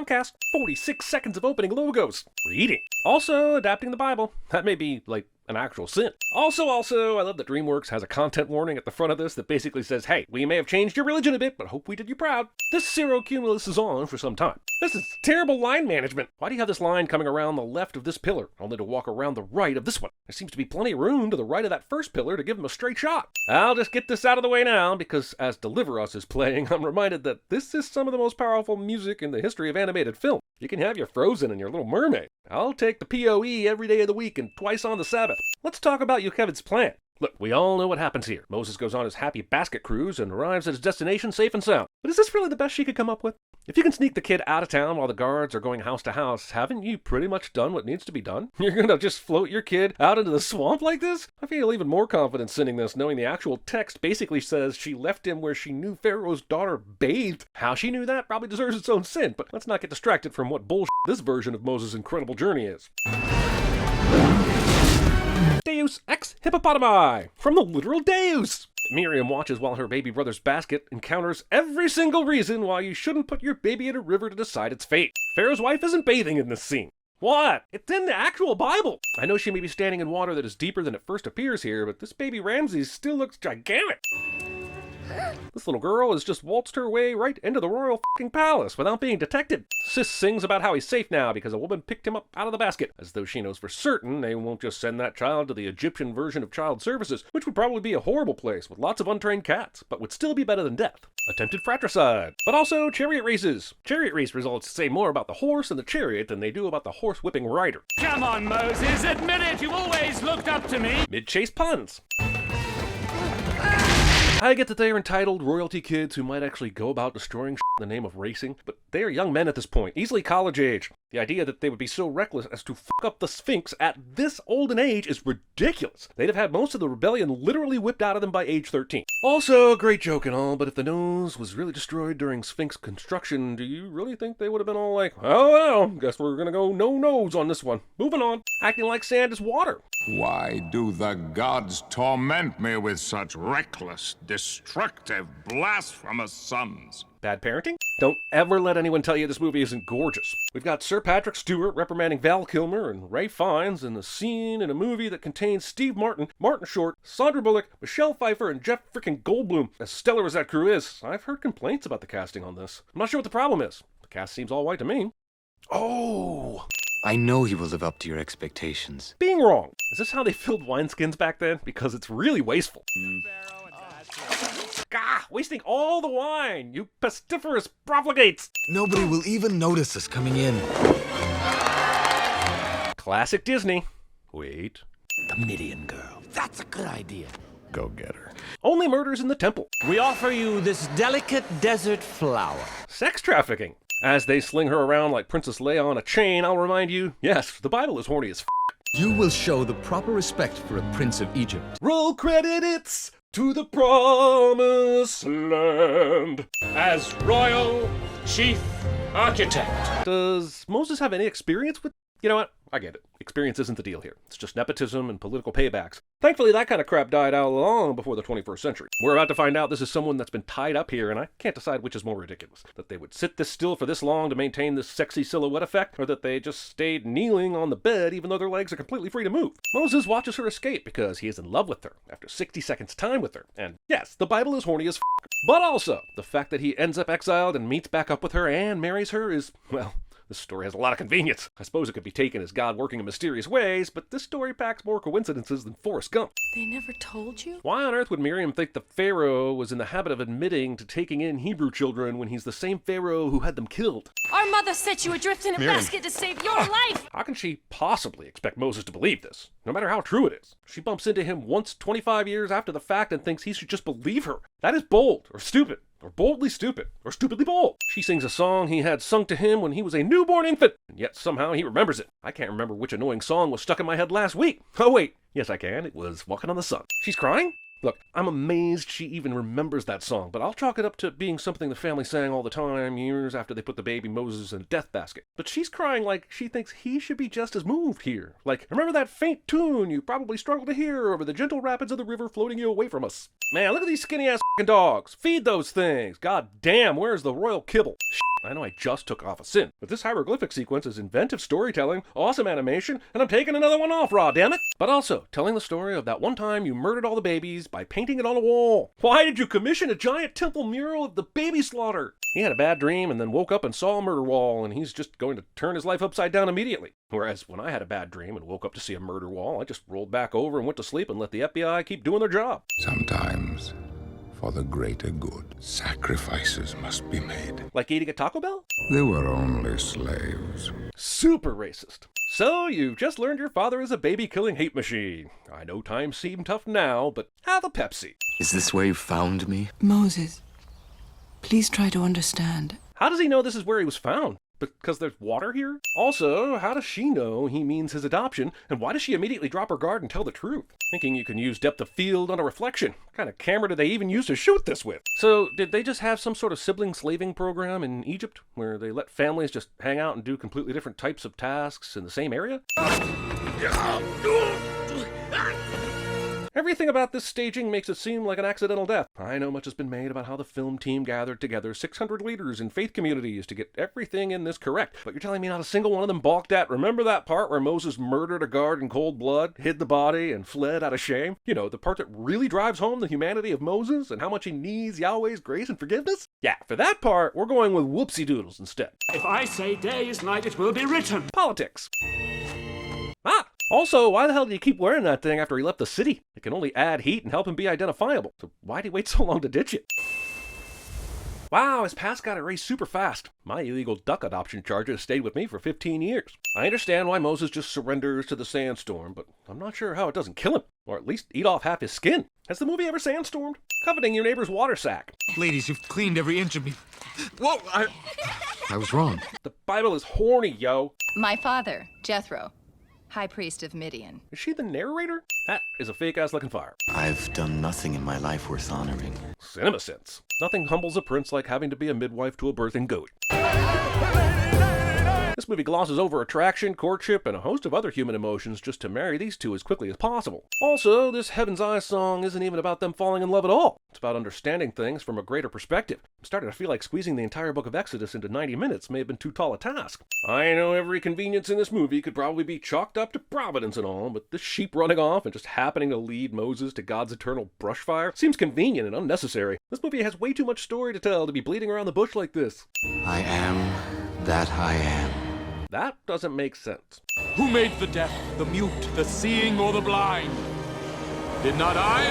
Comcast. 46 seconds of opening logos. Reading. Also, adapting the Bible. That may be, like, an actual sin. Also, I love that DreamWorks has a content warning at the front of this that basically says, hey, we may have changed your religion a bit, but hope we did you proud. This Cumulus is on for some time. This is terrible line management. Why do you have this line coming around the left of this pillar, only to walk around the right of this one? There seems to be plenty of room to the right of that first pillar to give him a straight shot. I'll just get this out of the way now, because as Deliver Us is playing, I'm reminded that this is some of the most powerful music in the history of animated film. You can have your Frozen and your Little Mermaid. I'll take the PoE every day of the week and twice on the Sabbath. Let's talk about Yocheved's plan. Look, we all know what happens here. Moses goes on his happy basket cruise and arrives at his destination safe and sound. But is this really the best she could come up with? If you can sneak the kid out of town while the guards are going house to house, haven't you pretty much done what needs to be done? You're gonna just float your kid out into the swamp like this? I feel even more confident sending this, knowing the actual text basically says she left him where she knew Pharaoh's daughter bathed. How she knew that probably deserves its own sin, but let's not get distracted from what bullshit this version of Moses' incredible journey is. Deus ex hippopotami, from the literal Deus. Miriam watches while her baby brother's basket encounters every single reason why you shouldn't put your baby in a river to decide its fate. Pharaoh's wife isn't bathing in this scene. What? It's in the actual Bible. I know she may be standing in water that is deeper than it first appears here, but this baby Ramses still looks gigantic. This little girl has just waltzed her way right into the royal f***ing palace without being detected. Sis sings about how he's safe now because a woman picked him up out of the basket, as though she knows for certain they won't just send that child to the Egyptian version of child services, which would probably be a horrible place with lots of untrained cats, but would still be better than death. Attempted fratricide, but also chariot races. Chariot race results say more about the horse and the chariot than they do about the horse-whipping rider. Come on, Moses, admit it, you always looked up to me. Mid-chase puns. I get that they are entitled royalty kids who might actually go about destroying in the name of racing, but they are young men at this point, easily college age. The idea that they would be so reckless as to fuck up the Sphinx at this old an age is ridiculous. They'd have had most of the rebellion literally whipped out of them by age 13. Also, great joke and all, but if the nose was really destroyed during Sphinx construction, do you really think they would have been all like, oh well, guess we're gonna go no nose on this one. Moving on. Acting like sand is water. Why do the gods torment me with such reckless, destructive, blasphemous sons? Bad parenting? Don't ever let anyone tell you this movie isn't gorgeous. We've got Sir Patrick Stewart reprimanding Val Kilmer and Ray Fiennes in a scene in a movie that contains Steve Martin, Martin Short, Sandra Bullock, Michelle Pfeiffer, and Jeff frickin' Goldblum. As stellar as that crew is, I've heard complaints about the casting on this. I'm not sure what the problem is. The cast seems all white to me. Oh! I know he will live up to your expectations. Being wrong. Is this how they filled wineskins back then? Because it's really wasteful. Gah! Wasting all the wine, you pestiferous profligates! Nobody will even notice us coming in. Classic Disney. Wait. The Midian girl. That's a good idea. Go get her. Only murders in the temple. We offer you this delicate desert flower. Sex trafficking. As they sling her around like Princess Leia on a chain, I'll remind you, yes, the Bible is horny as f***. You will show the proper respect for a prince of Egypt. Roll credits to the promised land As royal chief architect. Does Moses have any experience with... You know what? I get it. Experience isn't the deal here. It's just nepotism and political paybacks. Thankfully, that kind of crap died out long before the 21st century. We're about to find out this is someone that's been tied up here, and I can't decide which is more ridiculous. That they would sit this still for this long to maintain this sexy silhouette effect, or that they just stayed kneeling on the bed even though their legs are completely free to move. Moses watches her escape because he is in love with her after 60 seconds time with her. And yes, the Bible is horny as f***. But also, the fact that he ends up exiled and meets back up with her and marries her is, well... This story has a lot of convenience. I suppose it could be taken as God working in mysterious ways, but this story packs more coincidences than Forrest Gump. They never told you? Why on earth would Miriam think the Pharaoh was in the habit of admitting to taking in Hebrew children when he's the same Pharaoh who had them killed? Our mother set you adrift in a basket to save your life! How can she possibly expect Moses to believe this, no matter how true it is? She bumps into him once 25 years after the fact and thinks he should just believe her. That is bold, or stupid. Or boldly stupid, or stupidly bold. She sings a song he had sung to him when he was a newborn infant, and yet somehow he remembers it. I can't remember which annoying song was stuck in my head last week. Oh wait, yes I can, it was Walking on the Sun. She's crying? Look, I'm amazed she even remembers that song, but I'll chalk it up to being something the family sang all the time years after they put the baby Moses in a death basket. But she's crying like she thinks he should be just as moved here. Like, remember that faint tune you probably struggle to hear over the gentle rapids of the river floating you away from us? Man, look at these skinny-ass f***ing dogs. Feed those things. God damn, where's the royal kibble? I know I just took off a sin, but this hieroglyphic sequence is inventive storytelling, awesome animation, and I'm taking another one off, Raw, damn it! But also, telling the story of that one time you murdered all the babies by painting it on a wall. Why did you commission a giant temple mural of the baby slaughter? He had a bad dream and then woke up and saw a murder wall, and he's just going to turn his life upside down immediately. Whereas when I had a bad dream and woke up to see a murder wall, I just rolled back over and went to sleep and let the FBI keep doing their job. Sometimes, for the greater good, sacrifices must be made. Like eating at Taco Bell? They were only slaves. Super racist. So, you've just learned your father is a baby-killing hate machine. I know times seem tough now, but have a Pepsi. Is this where you found me? Moses, please try to understand. How does he know this is where he was found? Because there's water here? Also, how does she know he means his adoption, and why does she immediately drop her guard and tell the truth? Thinking you can use depth of field on a reflection. What kind of camera did they even use to shoot this with? So, did they just have some sort of sibling slaving program in Egypt, where they let families just hang out and do completely different types of tasks in the same area? Everything about this staging makes it seem like an accidental death. I know much has been made about how the film team gathered together 600 leaders in faith communities to get everything in this correct, but you're telling me not a single one of them balked at, remember that part where Moses murdered a guard in cold blood, hid the body, and fled out of shame? You know, the part that really drives home the humanity of Moses and how much he needs Yahweh's grace and forgiveness? Yeah, for that part, we're going with whoopsie doodles instead. If I say day is night, it will be written. Politics. Also, why the hell did he keep wearing that thing after he left the city? It can only add heat and help him be identifiable. So why'd he wait so long to ditch it? Wow, his past got erased super fast. My illegal duck adoption charges stayed with me for 15 years. I understand why Moses just surrenders to the sandstorm, but I'm not sure how it doesn't kill him, or at least eat off half his skin. Has the movie ever sandstormed? Coveting your neighbor's water sack. Ladies, you've cleaned every inch of me. Whoa, I was wrong. The Bible is horny, yo. My father, Jethro, High Priest of Midian. Is she the narrator? That is a fake-ass looking fire. I've done nothing in my life worth honoring. CinemaSins. Nothing humbles a prince like having to be a midwife to a birthing goat. This movie glosses over attraction, courtship, and a host of other human emotions just to marry these two as quickly as possible. Also, this Heaven's Eyes song isn't even about them falling in love at all. It's about understanding things from a greater perspective. I'm starting to feel like squeezing the entire book of Exodus into 90 minutes may have been too tall a task. I know every convenience in this movie could probably be chalked up to providence and all, but this sheep running off and just happening to lead Moses to God's eternal brushfire seems convenient and unnecessary. This movie has way too much story to tell to be bleeding around the bush like this. I am that I am. That doesn't make sense. Who made the deaf, the mute, the seeing, or the blind? Did not I?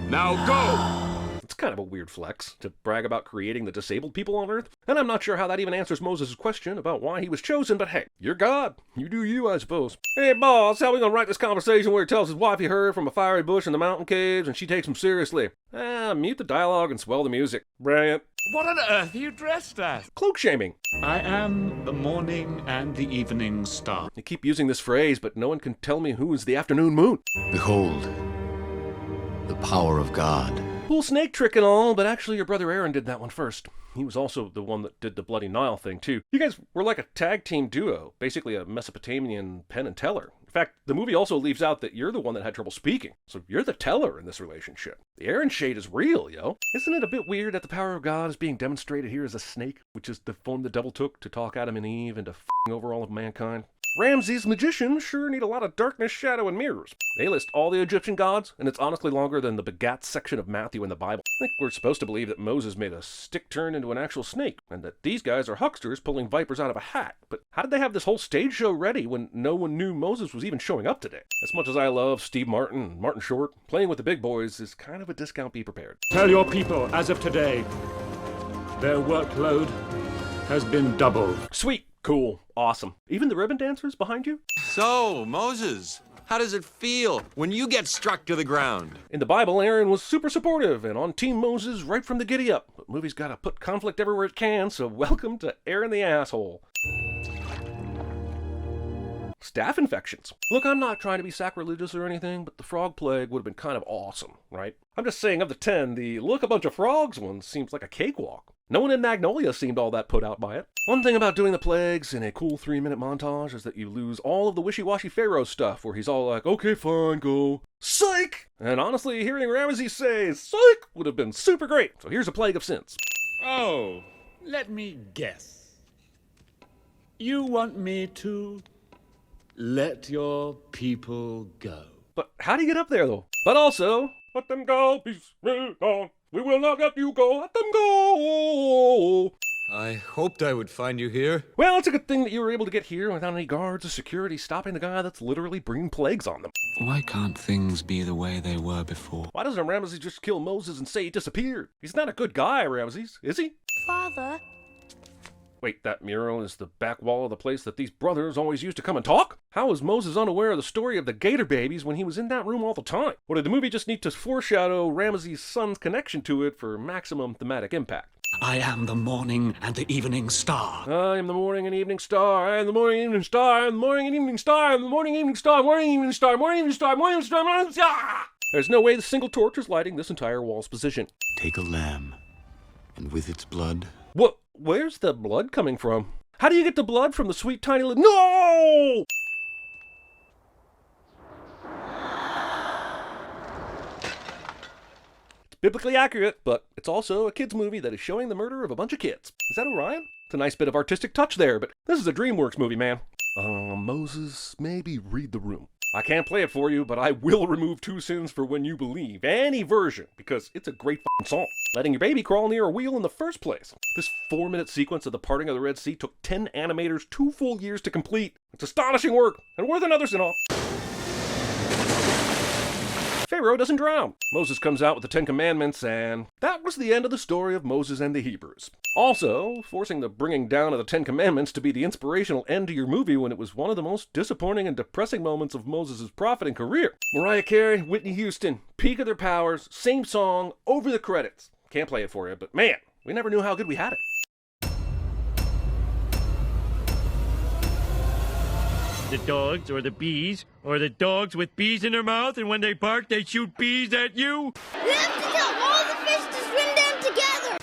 Now go! It's kind of a weird flex to brag about creating the disabled people on Earth, and I'm not sure how that even answers Moses' question about why he was chosen, but hey, you're God. You do you, I suppose. Hey, boss, how we gonna write this conversation where he tells his wife he heard from a fiery bush in the mountain caves and she takes him seriously? Mute the dialogue and swell the music. Brilliant. What on earth are you dressed as? Cloak shaming. I am the morning and the evening star. You keep using this phrase, but no one can tell me who is the afternoon moon. Behold, the power of God. Cool snake trick and all, but actually your brother Aaron did that one first. He was also the one that did the Bloody Nile thing, too. You guys were like a tag team duo, basically a Mesopotamian Penn and Teller. In fact, the movie also leaves out that you're the one that had trouble speaking, so you're the teller in this relationship. The Aaron shade is real, yo. Isn't it a bit weird that the power of God is being demonstrated here as a snake, which is the form the devil took to talk Adam and Eve into f***ing over all of mankind? Ramses' magicians sure need a lot of darkness, shadow, and mirrors. They list all the Egyptian gods, and it's honestly longer than the begat section of Matthew in the Bible. I think we're supposed to believe that Moses made a stick turn into an actual snake, and that these guys are hucksters pulling vipers out of a hat. But how did they have this whole stage show ready when no one knew Moses was even showing up today? As much as I love Steve Martin and Martin Short, playing with the big boys is kind of a discount. Be prepared. Tell your people, as of today, their workload has been doubled. Sweet. Cool. Awesome. Even the ribbon dancers behind you? So, Moses, how does it feel when you get struck to the ground? In the Bible, Aaron was super supportive and on Team Moses right from the giddy up. But movies gotta put conflict everywhere it can, so welcome to Aaron the Asshole. staph infections. Look, I'm not trying to be sacrilegious or anything, but the frog plague would have been kind of awesome, right? I'm just saying, of the 10, the look a bunch of frogs one seems like a cakewalk. No one in Magnolia seemed all that put out by it. One thing about doing the plagues in a cool 3-minute montage is that you lose all of the wishy-washy Pharaoh stuff where he's all like, okay, fine, go. Psych! And honestly, hearing Ramesses say psych would have been super great. So here's a plague of sins. Oh, let me guess. You want me to let your people go? But how do you get up there, though? But also, let them go, peace will on. We will not let you go, let them go. I hoped I would find you here. Well, it's a good thing that you were able to get here without any guards or security stopping the guy that's literally bringing plagues on them. Why can't things be the way they were before? Why doesn't Ramesses just kill Moses and say he disappeared? He's not a good guy, Ramesses, is he? Father. Wait, that mural is the back wall of the place that these brothers always used to come and talk? How was Moses unaware of the story of the gator babies when he was in that room all the time? Or did the movie just need to foreshadow Ramesses' son's connection to it for maximum thematic impact? I am the morning and the evening star. I am the morning and evening star, I am the morning and evening star, I am the morning and evening star, I am the morning and evening star, morning and evening star, morning and evening star, morning and evening star, morning and evening star. There's no way the single torch is lighting this entire wall's position. Take a lamb, and with its blood... What? Where's the blood coming from? How do you get the blood from the sweet tiny little... No! It's biblically accurate, but it's also a kid's movie that is showing the murder of a bunch of kids. Is that Orion? It's a nice bit of artistic touch there, but this is a DreamWorks movie, man. Moses, maybe read the room. I can't play it for you, but I will remove 2 sins for When You Believe, any version, because it's a great f***ing song. Letting your baby crawl near a wheel in the first place. This 4-minute sequence of the parting of the Red Sea took 10 animators 2 full years to complete. It's astonishing work, and worth another sin off. Pharaoh doesn't drown. Moses comes out with the 10 Commandments, and that was the end of the story of Moses and the Hebrews. Also, forcing the bringing down of the 10 Commandments to be the inspirational end to your movie when it was one of the most disappointing and depressing moments of Moses' profiting career. Mariah Carey, Whitney Houston, peak of their powers, same song, over the credits. Can't play it for you, but man, we never knew how good we had it. The dogs or the bees, or the dogs with bees in their mouth, and when they bark, they shoot bees at you. We have to tell all the fish to swim down together.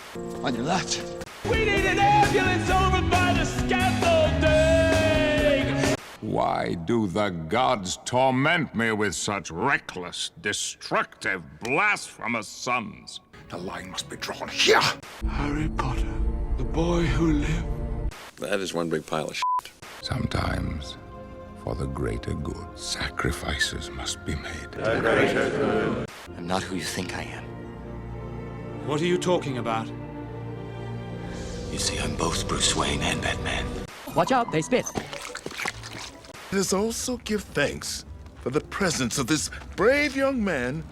On your left. We need an ambulance over by the scaffolding! Why do the gods torment me with such reckless, destructive, blasphemous sons? The line must be drawn here. Harry Potter, the boy who lived. That is one big pile of shit. Sometimes, for the greater good, sacrifices must be made. I'm not who you think I am. What are you talking about? You see, I'm both Bruce Wayne and Batman. Watch out, they spit. Let us also give thanks for the presence of this brave young man.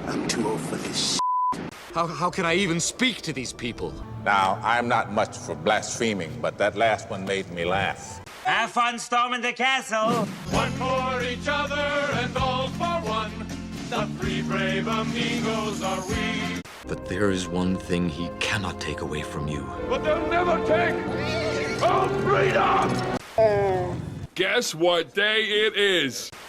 I'm too old for this. How can I even speak to these people? Now, I'm not much for blaspheming, but that last one made me laugh. Have fun storming the castle. One for each other and all for one. The 3 brave amigos are we. But there is one thing he cannot take away from you. But they'll never take our freedom! Guess what day it is?